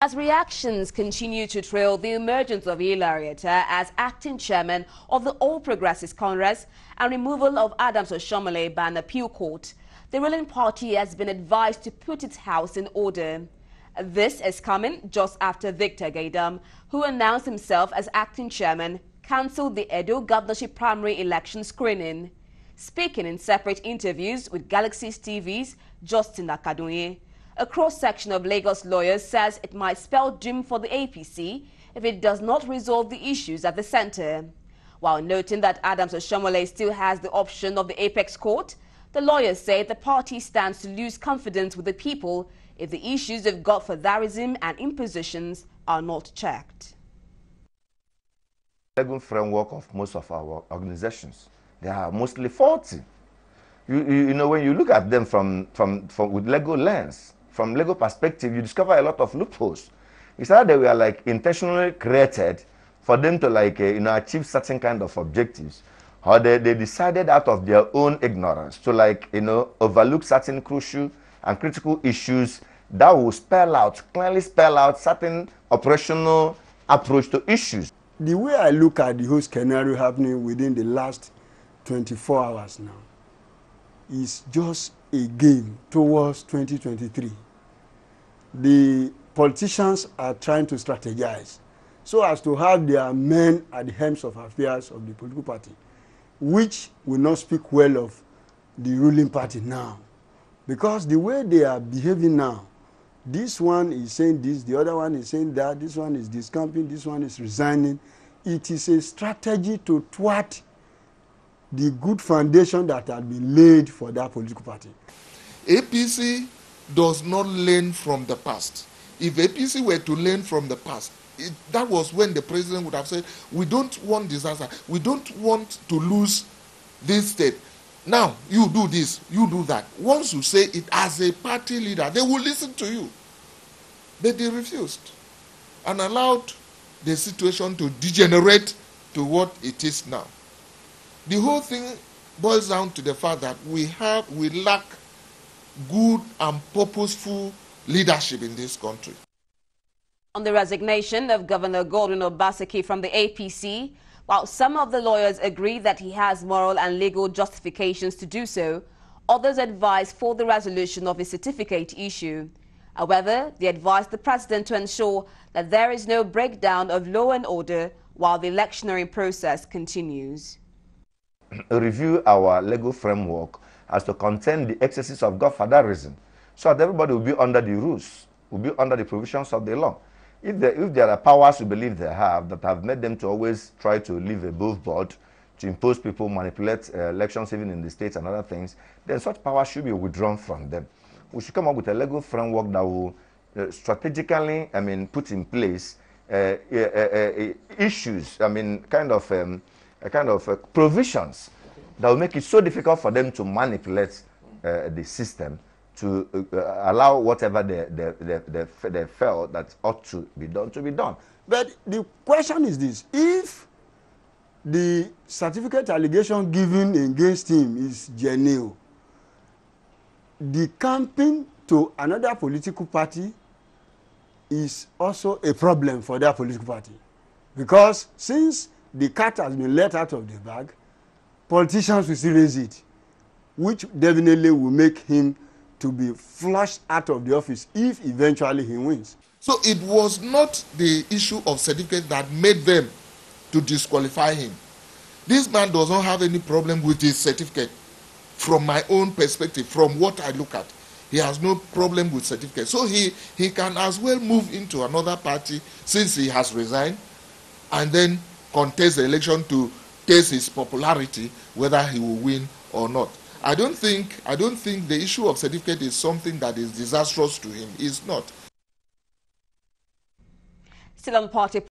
As reactions continue to trail the emergence of Hilariata as acting chairman of the All Progressives Congress and removal of Adams Oshiomhole by an appeal court, the ruling party has been advised to put its house in order. This is coming just after Victor Gaidam, who announced himself as acting chairman, cancelled the Edo governorship primary election screening. Speaking in separate interviews with Galaxy's TV's Justin Akadunye, a cross-section of Lagos lawyers says it might spell doom for the APC if it does not resolve the issues at the center. While noting that Adams Oshiomhole still has the option of the apex court, the lawyers say the party stands to lose confidence with the people if the issues of godfatherism and impositions are not checked. Legal framework of most of our organizations, they are mostly faulty. You know, when you look at them from with legal lens, from legal perspective, you discover a lot of loopholes. It's either they were like intentionally created for them to achieve certain kind of objectives, or they decided out of their own ignorance to overlook certain crucial and critical issues that will clearly spell out certain operational approach to issues. The way I look at the whole scenario happening within the last 24 hours now is just a game towards 2023. The politicians are trying to strategize so as to have their men at the helms of affairs of the political party, which will not speak well of the ruling party now. Because the way they are behaving now, this one is saying this, the other one is saying that, this one is discamping, this one is resigning. It is a strategy to thwart the good foundation that had been laid for that political party. APC does not learn from the past. If APC were to learn from the past, that was when the president would have said, we don't want disaster, we don't want to lose this state. Now, you do this, you do that. Once you say it as a party leader, they will listen to you. But they refused and allowed the situation to degenerate to what it is now. The whole thing boils down to the fact that we lack good and purposeful leadership in this country. On the resignation of Governor Godwin Obaseki from the APC, while some of the lawyers agree that he has moral and legal justifications to do so, others advise for the resolution of his certificate issue. However, they advise the president to ensure that there is no breakdown of law and order while the electioneering process continues. Review our legal framework as to contain the excesses of godfatherism, so that everybody will be under the rules, will be under the provisions of the law. If there are powers we believe they have that have made them to always try to live above board, to impose people, manipulate elections even in the states and other things, then such power should be withdrawn from them. We should come up with a legal framework that will strategically, put in place issues, provisions that will make it so difficult for them to manipulate the system to allow whatever they felt that ought to be done. But the question is this: if the certificate allegation given against him is genuine, the campaign to another political party is also a problem for that political party. Because since the cat has been let out of the bag, politicians will still raise it, which definitely will make him to be flushed out of the office if eventually he wins. So it was not the issue of certificate that made them to disqualify him. This man does not have any problem with his certificate. From my own perspective, from what I look at, he has no problem with certificate. So he can as well move into another party since he has resigned and then contest the election to test his popularity, whether he will win or not. I don't think the issue of certificate is something that is disastrous to him. It's not. Still on party